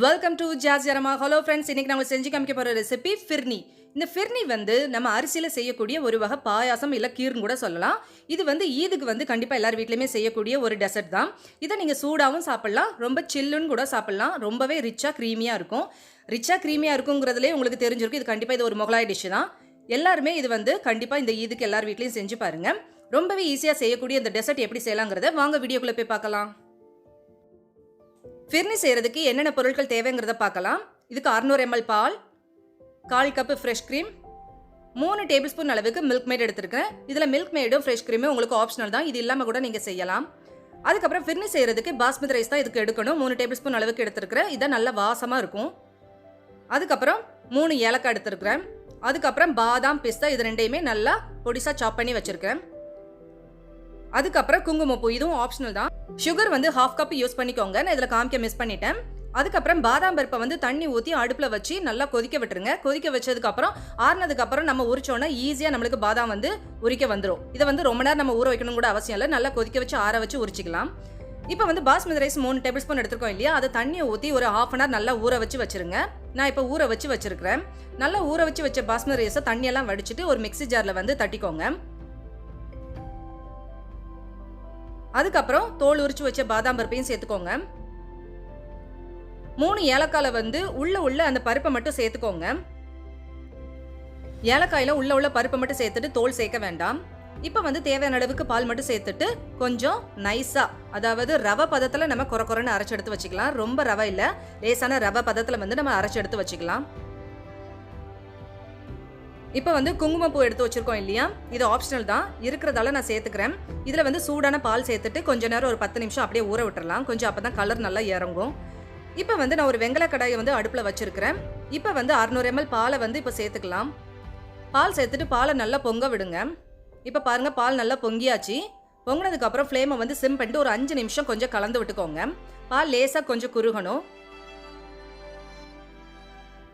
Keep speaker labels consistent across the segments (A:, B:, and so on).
A: Welcome to Jazzy Aroma. Hello friends, இன்னைக்கு நம்ம செஞ்சு காமிக்க போகிற ரெசிபி ஃபிர்னி. இந்த ஃபிர்னி வந்து நம்ம அரிசியில் செய்யக்கூடிய ஒரு வகை பாயாசம் இல்லை கீர்னு கூட சொல்லலாம். இது வந்து ஈதுக்கு வந்து கண்டிப்பாக எல்லார் வீட்லையுமே செய்யக்கூடிய ஒரு டெசர்ட் தான். இதை நீங்கள் சூடாகவும் சாப்பிட்லாம், ரொம்ப சில்லுன்னு கூட சாப்பிட்லாம். ரொம்பவே ரிச்சாக க்ரீமியாக இருக்கும். ரிச்சாக க்ரீமியாக இருக்குங்கிறதுலே உங்களுக்கு தெரிஞ்சிருக்கும். இது கண்டிப்பாக இது ஒரு முகலாய் டிஷ்ஷு தான். எல்லாருமே இது வந்து கண்டிப்பாக இந்த ஈதுக்கு எல்லார் வீட்லையும் செஞ்சு பாருங்கள். ரொம்பவே ஈஸியாக செய்யக்கூடிய இந்த டெசர்ட் எப்படி செய்யலாங்கிறத வாங்க வீடியோக்குள்ளே போய் பார்க்கலாம். ஃபிர்னி செய்கிறதுக்கு என்னென்ன பொருட்கள் தேவைங்கிறத பார்க்கலாம். இதுக்கு 600 ml பால், 1/4 cup fresh cream, 3 table spoon அளவுக்கு மில்க் மேட் எடுத்துருக்கேன். இதில் மில்க் மேடும் ஃப்ரெஷ் க்ரீமும் உங்களுக்கு ஆப்ஷனல் தான், இது இல்லாமல் கூட நீங்கள் செய்யலாம். அதுக்கப்புறம் ஃபிர்னி செய்கிறதுக்கு பாஸ்மதி ரைஸ் தான் இதுக்கு எடுக்கணும். 3 டேபிள் ஸ்பூன் அளவுக்கு எடுத்துருக்கிறேன். இதை நல்லா வாசமாக இருக்கும். அதுக்கப்புறம் 3 ஏலக்காய் எடுத்துருக்கிறேன். அதுக்கப்புறம் பாதாம், பிஸ்தா இது ரெண்டையுமே நல்லா பொடிசாக சாப் பண்ணி வச்சுருக்கேன். அதுக்கப்புறம் குங்குமப்பூ, இதுவும் ஆப்ஷனல் தான். சுகர் வந்து 1/2 கப் யூஸ் பண்ணிக்கோங்க. நான் இதில் காமிக்க மிஸ் பண்ணிட்டேன். அதுக்கப்புறம் பாதாம் பருப்பை வந்து தண்ணி ஊற்றி அடுப்பில் வச்சு நல்லா கொதிக்க விட்டுருங்க. கொதிக்க வச்சதுக்கப்புறம் ஆறுனதுக்கப்புறம் நம்ம உரிச்சோன்னா ஈஸியாக நம்மளுக்கு பாதாம் வந்து உரிக்க வந்துடும். இதை வந்து ரொம்ப நேரம் நம்ம ஊற வைக்கணும் கூட அவசியம் இல்லை. நல்லா கொதிக்க வச்சு ஆற வச்சு உரிச்சிக்கலாம். இப்போ வந்து பாஸ்மதி ரைஸ் 3 டேபிள் ஸ்பூன் எடுத்துருக்கோம் இல்லையா, அதை தண்ணியை ஊற்றி ஒரு 1/2 அன் ஹவர் நல்லா ஊற வச்சு வச்சுருங்க. நான் இப்போ ஊற வச்சு வச்சுருக்கிறேன். நல்லா ஊற வச்சு வச்ச பாஸ்மதி ரைஸை தண்ணியெல்லாம் வடிச்சிட்டு ஒரு மிக்ஸி ஜாரில் வந்து தட்டிக்கோங்க. அதுக்கப்புறம் தோல் உரிச்சு வச்ச பாதாம் பருப்பையும் சேர்த்துக்கோங்க. 3 ஏலக்காயில் வந்து உள்ள அந்த பருப்பை மட்டும் சேர்த்துக்கோங்க. ஏலக்காயில் உள்ள பருப்பை மட்டும் சேர்த்துட்டு தோல் சேர்க்க வேண்டாம். இப்போ வந்து தேவையான அளவுக்கு பால் மட்டும் சேர்த்துட்டு கொஞ்சம் நைஸாக, அதாவது ரவை பதத்தில் நம்ம குறைன்னு அரைச்சி எடுத்து வச்சுக்கலாம். ரொம்ப ரவை இல்லை, லேசான ரவை பதத்தில் வந்து நம்ம அரைச்சி எடுத்து வச்சுக்கலாம். இப்போ வந்து குங்குமப்பூ எடுத்து வச்சுருக்கோம் இல்லையா, இது ஆப்ஷனல் தான், இருக்கிறதால நான் சேர்த்துக்கிறேன். இதில் வந்து சூடான பால் சேர்த்துட்டு கொஞ்ச நேரம் ஒரு 10 நிமிஷம் அப்படியே ஊற விட்டுறலாம். கொஞ்சம் அப்போ தான் கலர் நல்லா இறங்கும். இப்போ வந்து நான் ஒரு வெங்கல கடாயை வந்து அடுப்பில் வச்சுருக்கிறேன். இப்போ வந்து 600 ml பாலை வந்து இப்போ சேர்த்துக்கலாம். பால் சேர்த்துட்டு பாலை நல்லா பொங்க விடுங்க. இப்போ பாருங்கள், பால் நல்லா பொங்கியாச்சு. பொங்கினதுக்கப்புறம் ஃப்ளேமை வந்து சிம் பண்ணிட்டு ஒரு 5 நிமிஷம் கொஞ்சம் கலந்து விட்டுக்கோங்க. பால் லேசாக கொஞ்சம் குறுகணும்.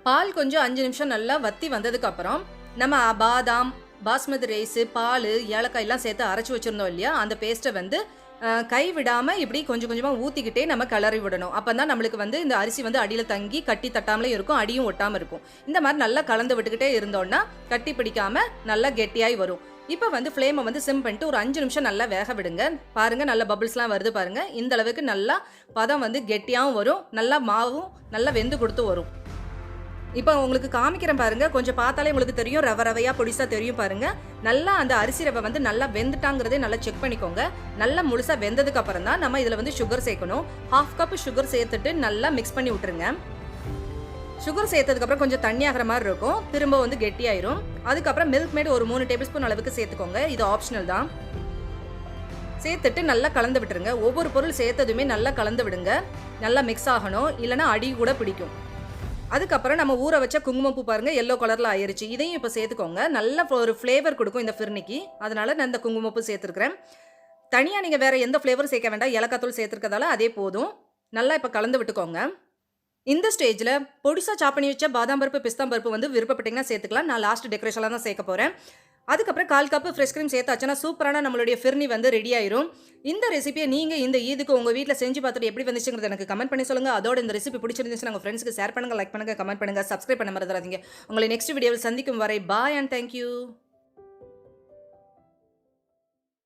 A: பால் கொஞ்சம் 5 நிமிஷம் நல்லா வத்தி வந்ததுக்கப்புறம் நம்ம பாதாம், பாஸ்மதி ரைஸு, பால், ஏலக்காய் எல்லாம் சேர்த்து அரைச்சி வச்சுருந்தோம் இல்லையா, அந்த பேஸ்ட்டை வந்து கை விடாமல் இப்படி கொஞ்சம் கொஞ்சமாக ஊற்றிக்கிட்டே நம்ம கிளறி விடணும். அப்போ தான் நம்மளுக்கு வந்து இந்த அரிசி வந்து அடியில் தங்கி கட்டி தட்டாமலே இருக்கும், அடியும் ஒட்டாமல் இருக்கும். இந்த மாதிரி நல்லா கலந்து விட்டுக்கிட்டே இருந்தோன்னா கட்டி பிடிக்காமல் நல்லா கெட்டியாகி வரும். இப்போ வந்து ஃப்ளேமை வந்து சிம் பண்ணிட்டு ஒரு 5 நிமிஷம் நல்லா வேக விடுங்க. பாருங்கள், நல்லா பபிள்ஸ்லாம் வருது பாருங்கள். இந்த அளவுக்கு நல்லா பதம் வந்து கெட்டியாகவும் வரும், நல்லா மாவும் நல்லா வெந்து கொடுத்து வரும். இப்போ உங்களுக்கு காமிக்கிறேன் பாருங்க, கொஞ்சம் பார்த்தாலே உங்களுக்கு தெரியும், ரவையாக பொடிசாக தெரியும் பாருங்க. நல்லா அந்த அரிசி ரவை வந்து நல்லா வெந்துட்டாங்கிறதே நல்லா செக் பண்ணிக்கோங்க. நல்லா முழுசாக வெந்ததுக்கு அப்புறம் தான் நம்ம இதில் வந்து சுகர் சேர்க்கணும். 1/2 கப் சுகர் சேர்த்துட்டு நல்லா மிக்ஸ் பண்ணி விட்டுருங்க. சுகர் சேர்த்ததுக்கப்புறம் கொஞ்சம் தண்ணி ஆகிற மாதிரி இருக்கும், திரும்ப வந்து கெட்டியாயிரும். அதுக்கப்புறம் மில்க் மேட் ஒரு 3 டேபிள் ஸ்பூன் அளவுக்கு சேர்த்துக்கோங்க. இது ஆப்ஷனல் தான். சேர்த்துட்டு நல்லா கலந்து விட்டுருங்க. ஒவ்வொரு பொருள் சேர்த்ததுமே நல்லா கலந்து விடுங்க. நல்லா மிக்ஸ் ஆகணும், இல்லைனா அடி கூட பிடிக்கும். அதுக்கப்புறம் நம்ம ஊற வச்ச குங்குமப்பூ பாருங்கள், எல்லோ கலரில் ஆயிடுச்சு. இதையும் இப்போ சேர்த்துக்கோங்க. நல்ல ஒரு ஃப்ளேவர் கொடுக்கும் இந்த ஃபிர்னிக்கு, அதனால நான் இந்த குங்குமப்பூ சேர்த்துருக்கிறேன். தனியாக நீங்கள் வேறு எந்த ஃப்ளேவரும் சேர்க்க வேண்டாம், ஏலக்காய் தூள் சேர்த்துருக்கதால அதே போதும். நல்லா இப்போ கலந்து விட்டுக்கோங்க. இந்த ஸ்டேஜில் பொடிசாக சாப் பண்ணி வச்ச பாதாம் பருப்பு, பிஸ்தா பருப்பு வந்து விருப்பப்பட்டீங்கன்னா சேர்த்துக்கலாம். நான் லாஸ்ட் டெக்கரேஷனாக தான் சேர்க்க போகிறேன். அதுக்கப்புறம் 1/4 கப்பு ஃப்ரெஷ் க்ரீம் சேர்த்தாச்சுன்னா சூப்பரான நம்மளுடைய ஃபிர்னி வந்து ரெடி ஆயிரும். இந்த ரெசிபியை நீங்கள் இந்த ஈதுக்கு உங்கள் வீட்டில் செஞ்சு பார்த்துட்டு எப்படி வந்துச்சுங்கிறது எனக்கு கமெண்ட் பண்ணி சொல்லுங்கள். அதோட இந்த ரெசிபி பிடிச்சிருந்துச்சுன்னா உங்கள் ஃப்ரெண்ட்ஸ்க்கு ஷேர் பண்ணுங்கள், லைக் பண்ணுங்கள், கமெண்ட் பண்ணுங்கள், சப்ஸ்கிரைப் பண்ண மறந்துடாதீங்க. உங்களை நெக்ஸ்ட் வீடியோவில் சந்திக்கும் வரை பாய் அண்ட் தேங்க்யூ.